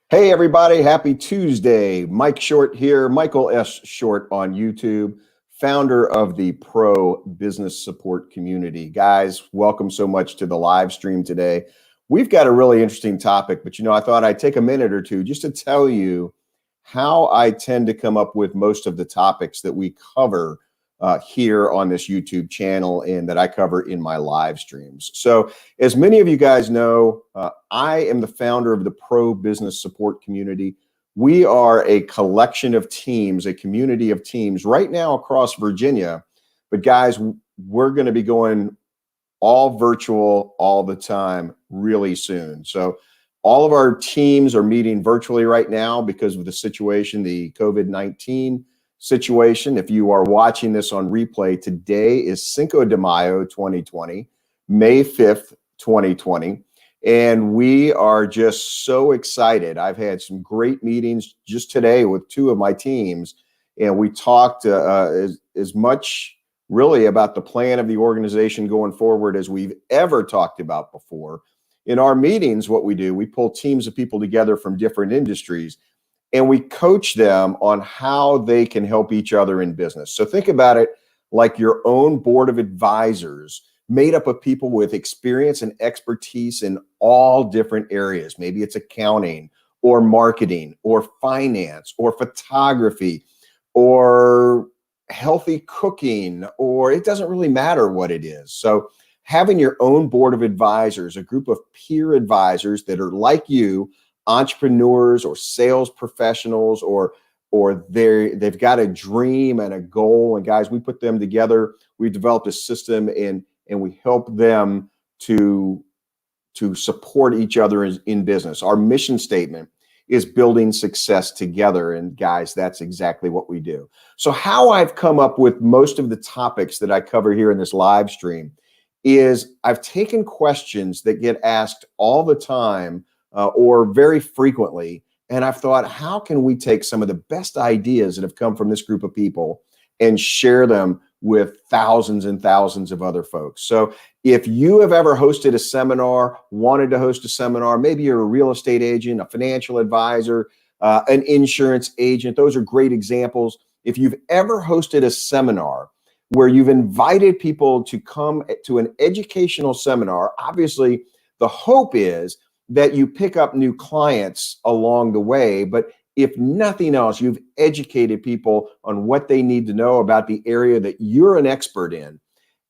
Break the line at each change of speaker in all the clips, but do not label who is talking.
Hey everybody, happy Tuesday. Mike Short here, Michael S. Short on YouTube, founder of the Pro Business Support Community. Guys, welcome so much to the live stream today. We've got a really interesting topic, but I thought I'd take a minute or two just to tell you how I tend to come up with most of the topics that we cover here on this YouTube channel and that I cover in my live streams. So as many of you guys know, I am the founder of the Pro Business Support Community. We are a collection of teams, a community of teams right now across Virginia. But guys, we're going to be going all virtual all the time really soon. So all of our teams are meeting virtually right now because of the situation, the COVID-19 situation. If you are watching this on replay, today is Cinco de Mayo 2020, May 5th, 2020. And we are just so excited. I've had some great meetings just today with two of my teams, and we talked as much really about the plan of the organization going forward as we've ever talked about before. In our meetings, what we do, we pull teams of people together from different industries, and we coach them on how they can help each other in business. So think about it like your own board of advisors made up of people with experience and expertise in all different areas. Maybe it's accounting or marketing or finance or photography or healthy cooking, or it doesn't really matter what it is. So having your own board of advisors, a group of peer advisors that are like you, entrepreneurs or sales professionals, or they've got a dream and a goal. And guys, we put them together. We developed a system and we help them to support each other in business. Our mission statement is building success together. And guys, that's exactly what we do. So how I've come up with most of the topics that I cover here in this live stream is I've taken questions that get asked all the time or very frequently. And I've thought, how can we take some of the best ideas that have come from this group of people and share them with thousands and thousands of other folks? So if you have ever hosted a seminar, wanted to host a seminar, maybe you're a real estate agent, a financial advisor, an insurance agent, those are great examples. If you've ever hosted a seminar where you've invited people to come to an educational seminar, obviously the hope is that you pick up new clients along the way. But if nothing else, you've educated people on what they need to know about the area that you're an expert in,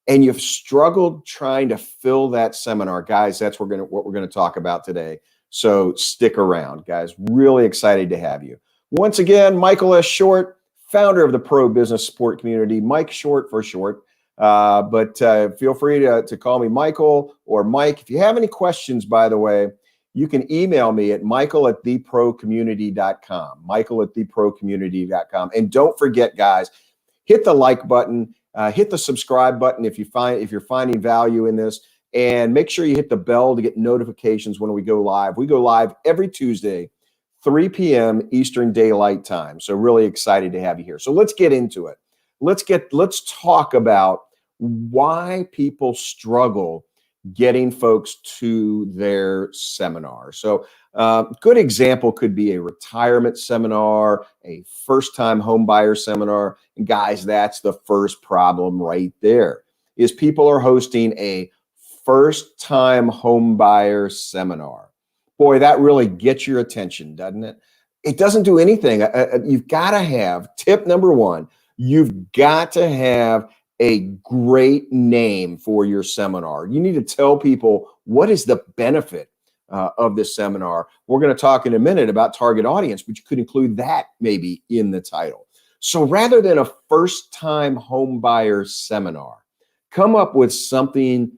and you've struggled trying to fill that seminar. Guys, that's what we're going to talk about today. So stick around, guys. Really excited to have you. Once again, Michael S. Short, founder of the Pro Business Support Community, Mike Short for short. But feel free to call me Michael or Mike. If you have any questions, by the way, you can email me at michael@theprocommunity.com, michael@theprocommunity.com. And don't forget, guys, hit the like button, hit the subscribe button if you're finding value in this, and make sure you hit the bell to get notifications when we go live. We go live every Tuesday, 3 p.m. Eastern Daylight Time. So really excited to have you here. So let's get into it. Let's talk about why people struggle getting folks to their seminar. So good example could be a retirement seminar, a first-time home buyer seminar. And guys, that's the first problem right there, is people are hosting a first-time home buyer seminar. Boy, that really gets your attention, doesn't it? It doesn't do anything. You've got to have, tip number one, you've got to have a great name for your seminar. You need to tell people what is the benefit of this seminar. We're going to talk in a minute about target audience, but you could include that maybe in the title. So rather than a first-time home buyer seminar, come up with something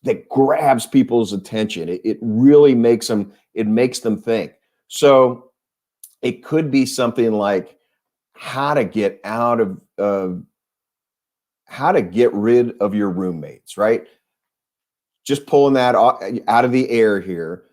that grabs people's attention. It really makes them think. So it could be something like how to get rid of your roommates, right? Just pulling that out of the air here.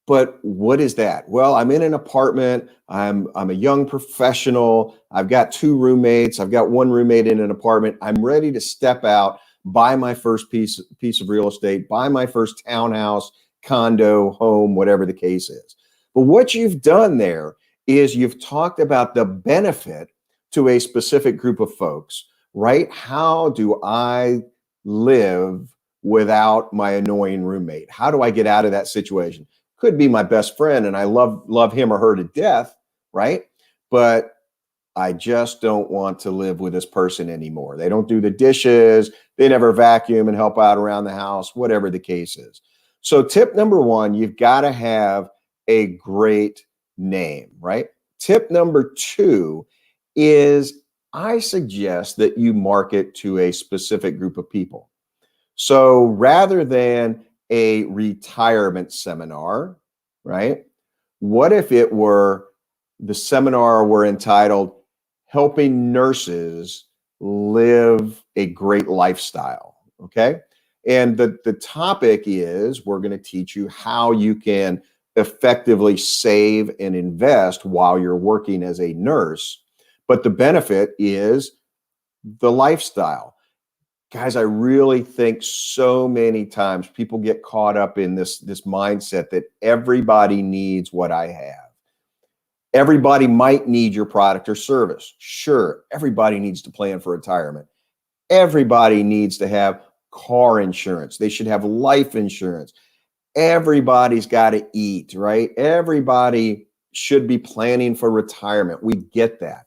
But what is that? Well, I'm in an apartment. I'm a young professional. I've got 2 roommates. I've got 1 roommate in an apartment. I'm ready to step out, buy my first piece of real estate, buy my first townhouse, condo, home, whatever the case is. But what you've done there is you've talked about the benefit to a specific group of folks, right? How do I live without my annoying roommate? How do I get out of that situation? Could be my best friend and I love him or her to death, right? But I just don't want to live with this person anymore. They don't do the dishes, they never vacuum and help out around the house, whatever the case is. So tip number one, you've got to have a great name, right? Tip number two is I suggest that you market to a specific group of people. So rather than a retirement seminar, right? What if it were the seminar were entitled Helping Nurses Live a Great Lifestyle? Okay. And the topic is we're going to teach you how you can effectively save and invest while you're working as a nurse. But the benefit is the lifestyle. Guys, I really think so many times people get caught up in this mindset that everybody needs what I have. Everybody might need your product or service. Sure, everybody needs to plan for retirement. Everybody needs to have car insurance. They should have life insurance. Everybody's got to eat, right? Everybody should be planning for retirement. We get that.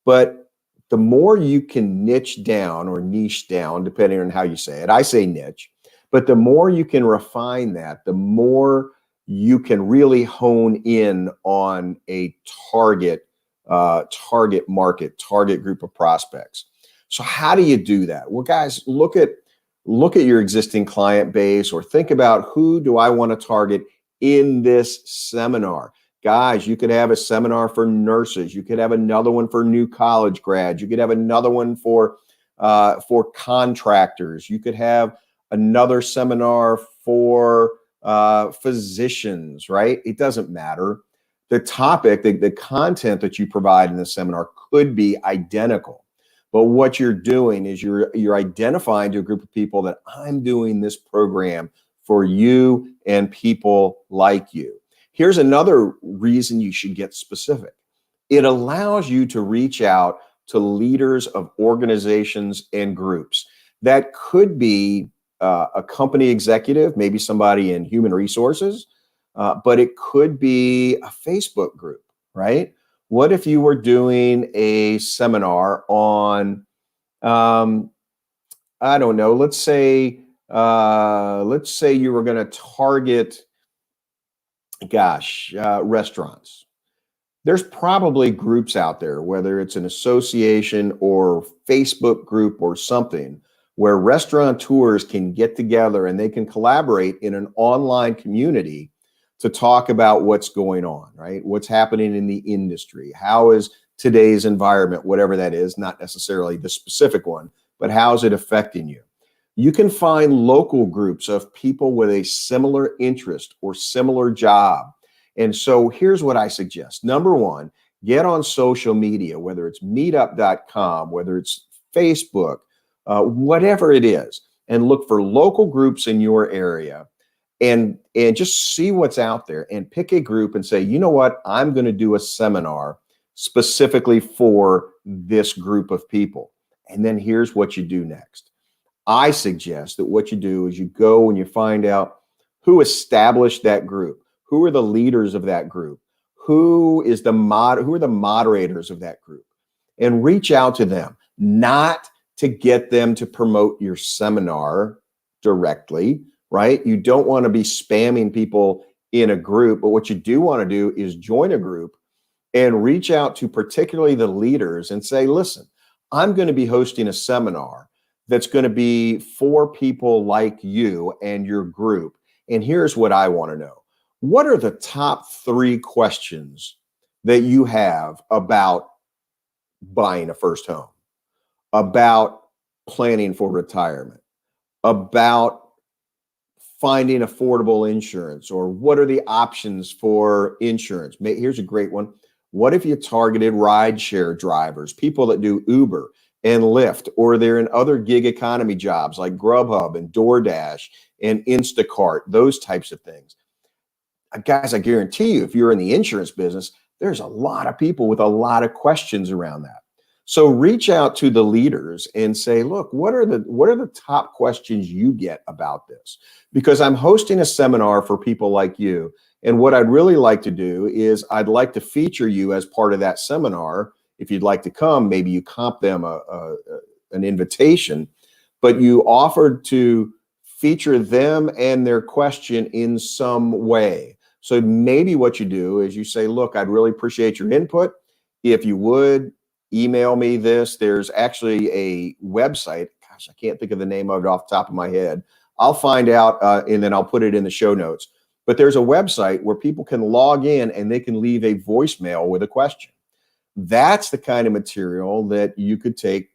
But the more you can niche down or niche down, depending on how you say it, I say niche, but the more you can refine that, the more you can really hone in on a target market, target group of prospects. So how do you do that? Well, guys, look at your existing client base or think about who do I want to target in this seminar. Guys, you could have a seminar for nurses. You could have another one for new college grads. You could have another one for contractors. You could have another seminar for physicians, right? It doesn't matter. The topic, the content that you provide in the seminar could be identical. But what you're doing is you're identifying to a group of people that I'm doing this program for you and people like you. Here's another reason you should get specific. It allows you to reach out to leaders of organizations and groups. That could be a company executive, maybe somebody in human resources, but it could be a Facebook group, right? What if you were doing a seminar on, I don't know, let's say you were going to target restaurants. There's probably groups out there, whether it's an association or Facebook group or something, where restaurateurs can get together and they can collaborate in an online community to talk about what's going on, right? What's happening in the industry? How is today's environment, whatever that is, not necessarily the specific one, but how is it affecting you? You can find local groups of people with a similar interest or similar job. And so here's what I suggest. Number one, get on social media, whether it's meetup.com, whether it's Facebook, whatever it is, and look for local groups in your area and just see what's out there and pick a group and say, you know what, I'm going to do a seminar specifically for this group of people. And then here's what you do next. I suggest that what you do is you go and you find out who established that group, who are the leaders of that group, who are the moderators of that group, and reach out to them, not to get them to promote your seminar directly, right? You don't want to be spamming people in a group, but what you do want to do is join a group and reach out to particularly the leaders and say, listen, I'm going to be hosting a seminar that's going to be for people like you and your group. And here's what I want to know. What are the top 3 questions that you have about buying a first home, about planning for retirement, about finding affordable insurance, or what are the options for insurance? Here's a great one. What if you targeted rideshare drivers, people that do Uber and Lyft, or they're in other gig economy jobs like Grubhub and DoorDash and Instacart, those types of things? guys, I guarantee you, if you're in the insurance business, there's a lot of people with a lot of questions around that. So reach out to the leaders and say, look, what are the top questions you get about this? Because I'm hosting a seminar for people like you. And what I'd really like to do is I'd like to feature you as part of that seminar. If you'd like to come, maybe you comp them an invitation, but you offered to feature them and their question in some way. So maybe what you do is you say, look, I'd really appreciate your input. If you would email me this, there's actually a website. Gosh, I can't think of the name of it off the top of my head. I'll find out and then I'll put it in the show notes. But there's a website where people can log in and they can leave a voicemail with a question. That's the kind of material that you could take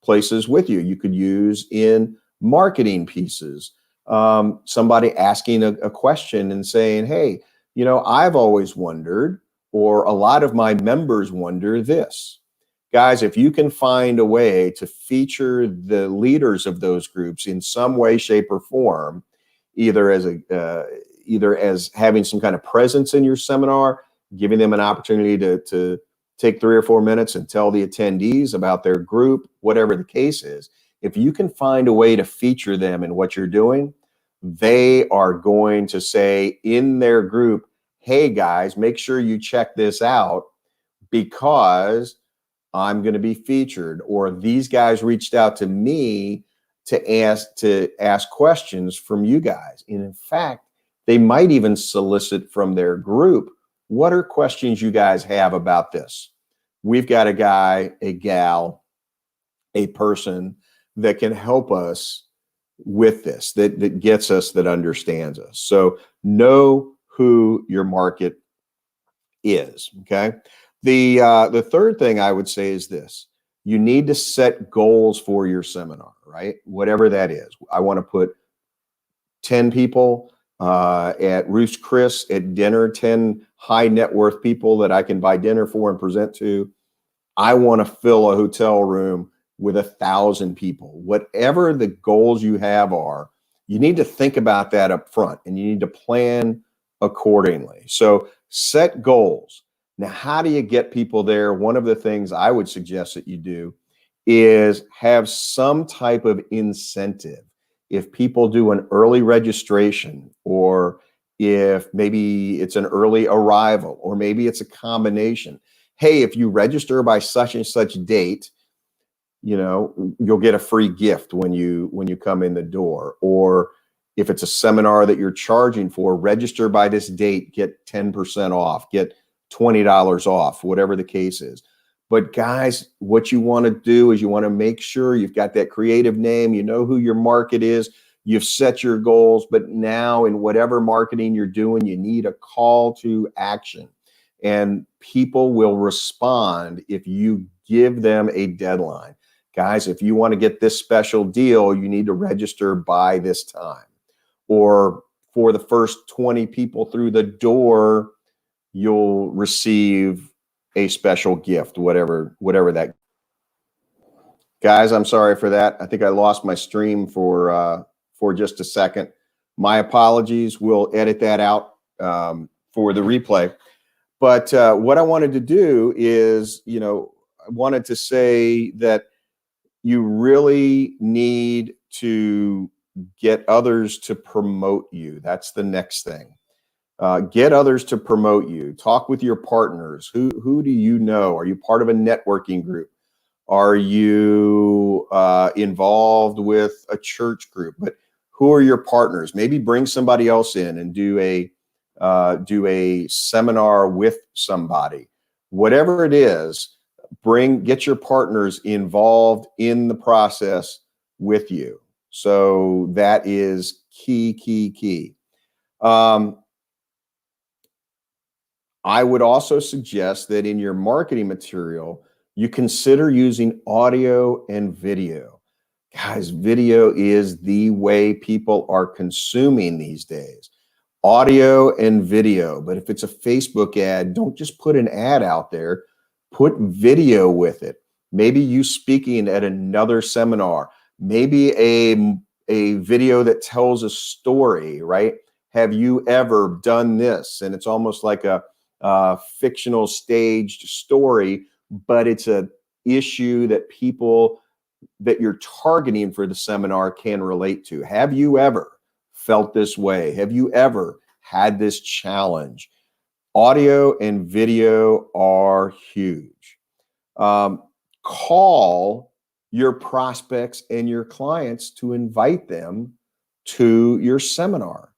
places with you. You could use in marketing pieces. Somebody asking a question and saying, hey, I've always wondered, or a lot of my members wonder this. Guys, if you can find a way to feature the leaders of those groups in some way, shape, or form, either as having some kind of presence in your seminar, giving them an opportunity to take 3 or 4 minutes and tell the attendees about their group, whatever the case is. If you can find a way to feature them in what you're doing, they are going to say in their group, hey guys, make sure you check this out because I'm going to be featured, or these guys reached out to me to ask questions from you guys. And in fact, they might even solicit from their group, what are questions you guys have about this? We've got a guy, a gal, a person that can help us with this, that gets us, that understands us. So know who your market is, okay? The third thing I would say is this. You need to set goals for your seminar, right? Whatever that is. I want to put 10 people at Ruth's Chris at dinner, 10 high net worth people that I can buy dinner for and present to. I want to fill a hotel room with 1,000 people. Whatever the goals you have are, you need to think about that up front and you need to plan accordingly. So set goals. Now, how do you get people there? One of the things I would suggest that you do is have some type of incentive. If people do an early registration, or if maybe it's an early arrival, or maybe it's a combination. Hey, if you register by such and such date, you'll get a free gift when you come in the door. Or if it's a seminar that you're charging for, register by this date, get 10% off, get $20 off, whatever the case is. But guys, what you want to do is you want to make sure you've got that creative name, you know who your market is, you've set your goals, but now in whatever marketing you're doing, you need a call to action. And people will respond if you give them a deadline. Guys, if you want to get this special deal, you need to register by this time. Or for the first 20 people through the door, you'll receive a special gift, whatever that. Guys, I'm sorry for that. I think I lost my stream for just a second. My apologies. We'll edit that out for the replay. But what I wanted to do is, I wanted to say that you really need to get others to promote you. That's the next thing. Get others to promote you. Talk with your partners. Who do you know? Are you part of a networking group? Are you involved with a church group? But who are your partners? Maybe bring somebody else in and do a seminar with somebody. Whatever it is, get your partners involved in the process with you. So that is key. I would also suggest that in your marketing material, you consider using audio and video. Guys, video is the way people are consuming these days. Audio and video. But if it's a Facebook ad, don't just put an ad out there. Put video with it. Maybe you speaking at another seminar. Maybe a video that tells a story, right? Have you ever done this? And it's almost like a fictional staged story, but it's a issue that people that you're targeting for the seminar can relate to. Have you ever felt this way? Have you ever had this challenge? Audio and video are huge. Call your prospects and your clients to invite them to your seminar.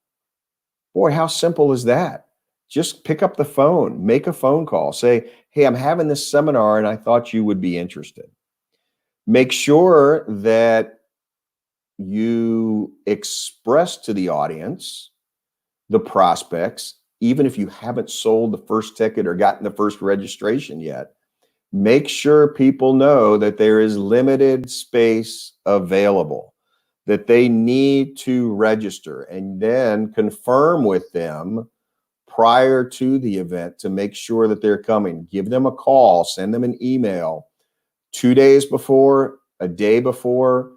Boy, how simple is that? Just pick up the phone, make a phone call, say, hey, I'm having this seminar and I thought you would be interested. Make sure that you express to the audience, the prospects, even if you haven't sold the first ticket or gotten the first registration yet, make sure people know that there is limited space available, that they need to register, and then confirm with them prior to the event to make sure that they're coming. Give them a call, send them an email 2 days before, a day before,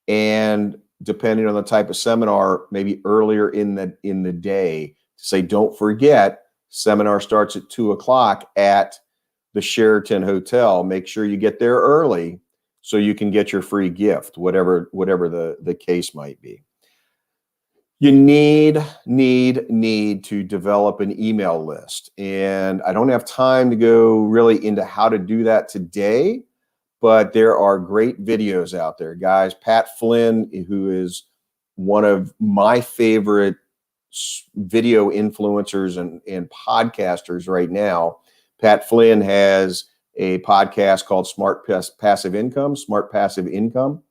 and depending on the type of seminar, maybe earlier in the day to say, don't forget, seminar starts at 2:00 at the Sheraton Hotel. Make sure you get there early so you can get your free gift, whatever the case might be. You need to develop an email list. And I don't have time to go really into how to do that today, but there are great videos out there, guys. Pat Flynn, who is one of my favorite video influencers and podcasters right now. Pat Flynn has a podcast called Smart Passive Income,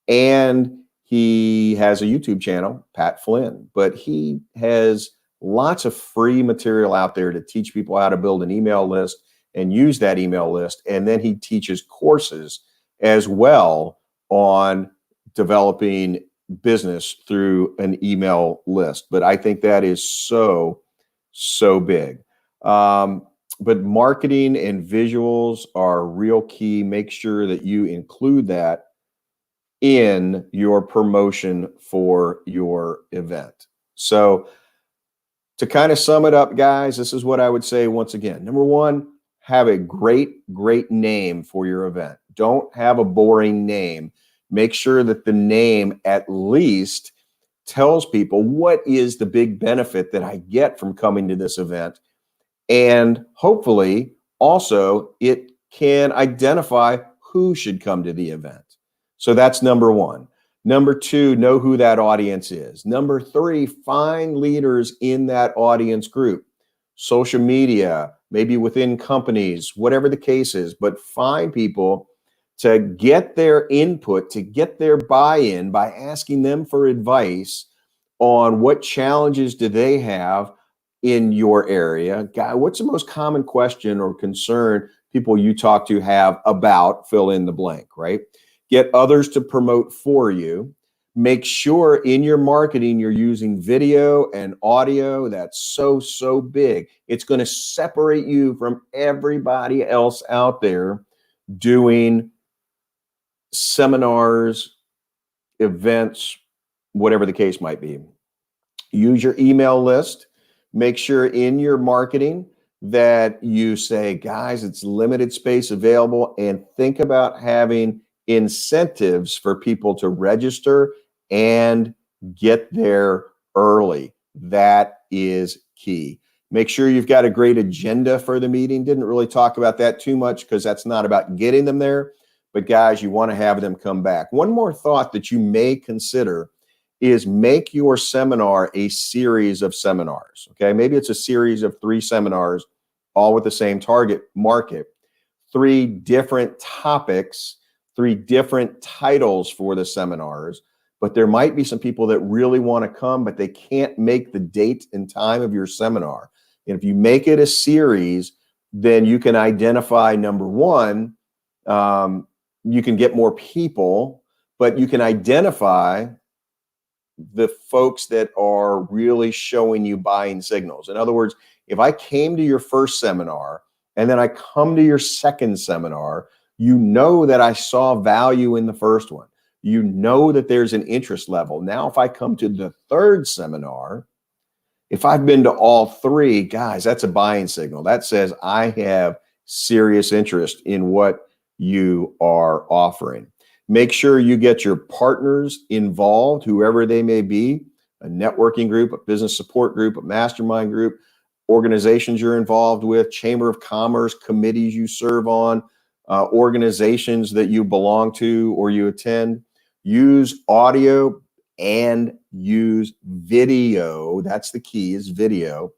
and he has a YouTube channel, Pat Flynn, but he has lots of free material out there to teach people how to build an email list and use that email list. And then he teaches courses as well on developing business through an email list. But I think that is so big. But marketing and visuals are real key. Make sure that you include that in your promotion for your event. So to kind of sum it up, guys, this is what I would say once again. Number one, have a great name for your event. Don't have a boring name. Make sure that the name at least tells people what is the big benefit that I get from coming to this event. And hopefully also it can identify who should come to the event. So that's number one. Number two, know who that audience is. Number three, find leaders in that audience group. Social media, maybe within companies, whatever the case is, but find people to get their input, to get their buy-in by asking them for advice on what challenges do they have in your area. Guy, what's the most common question or concern people you talk to have about fill in the blank, right? Get others to promote for you. Make sure in your marketing you're using video and audio. That's so big. It's going to separate you from everybody else out there doing seminars, events, whatever the case might be. Use your email list. Make sure in your marketing that you say, guys, it's limited space available, and think about having incentives for people to register and get there early. That is key. Make sure you've got a great agenda for the meeting. Didn't really talk about that too much because that's not about getting them there, but guys, you want to have them come back. One more thought that you may consider is make your seminar a series of seminars. Okay, maybe it's a series of 3 seminars, all with the same target market, 3 different topics, 3 different titles for the seminars. But there might be some people that really want to come, but they can't make the date and time of your seminar. And if you make it a series, then you can identify, number one, you can get more people, but you can identify the folks that are really showing you buying signals. In other words, if I came to your first seminar and then I come to your second seminar, you know that I saw value in the first one. You know that there's an interest level. Now, if I come to the third seminar, If I've been to all three, guys, that's a buying signal. That says I have serious interest in what you are offering. Make sure you get your partners involved, whoever they may be, a networking group, a business support group, a mastermind group, organizations you're involved with, chamber of commerce, committees you serve on, organizations that you belong to or you attend. Use audio and use video. That's the key, is video.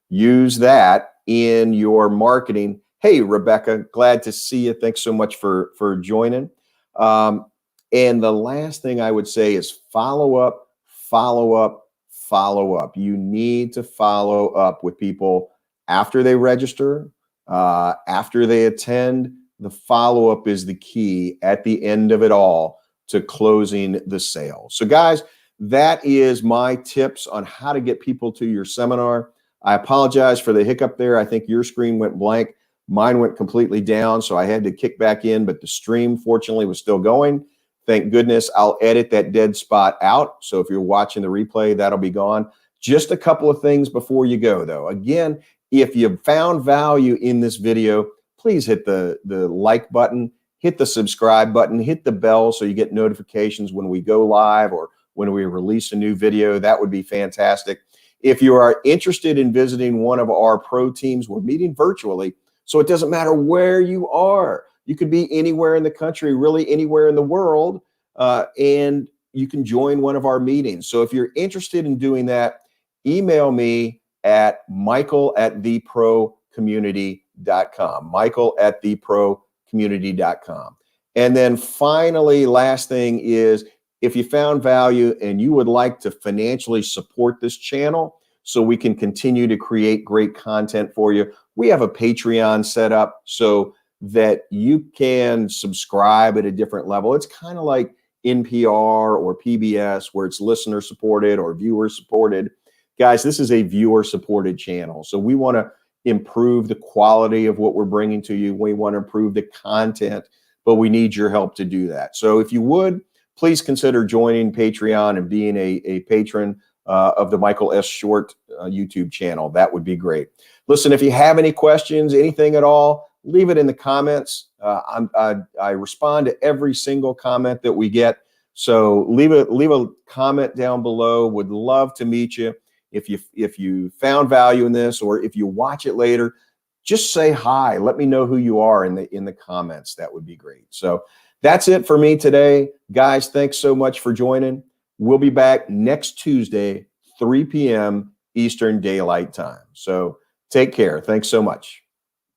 Use that in your marketing. Hey, Rebecca, glad to see you. Thanks so much for joining. And the last thing I would say is follow up, follow up, follow up. You need to follow up with people after they register, after they attend. The follow up is the key at the end of it all to closing the sale. So guys, that is my tips on how to get people to your seminar. I apologize for the hiccup there. I think your screen went blank. Mine went completely down, so I had to kick back in, but the stream fortunately was still going. Thank goodness. I'll edit that dead spot out. So if you're watching the replay, that'll be gone. Just a couple of things before you go, though. Again, if you found value in this video, please hit the like button, hit the subscribe button, hit the bell so you get notifications when we go live or when we release a new video. That would be fantastic. If you are interested in visiting one of our pro teams, we're meeting virtually, so it doesn't matter where you are. You could be anywhere in the country, really anywhere in the world, and you can join one of our meetings. So if you're interested in doing that, email me at michael@theprocommunity.com, michael@theprocommunity.com. And then finally, last thing is, if you found value and you would like to financially support this channel so we can continue to create great content for you, we have a Patreon set up so that you can subscribe at a different level. It's kind of like NPR or PBS, where it's listener supported or viewer supported. Guys, this is a viewer supported channel. So we want to improve the quality of what we're bringing to you. We want to improve the content, but we need your help to do that. So if you would, please consider joining Patreon and being a patron of the Michael S. Short YouTube channel. That would be great. Listen, if you have any questions, anything at all, leave it in the comments. I respond to every single comment that we get. So leave a comment down below. Would love to meet you. If you found value in this, or if you watch it later, just say hi. Let me know who you are in the comments. That would be great. So that's it for me today. Guys, thanks so much for joining. We'll be back next Tuesday, 3 p.m. Eastern Daylight Time. So take care. Thanks so much.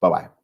Bye-bye.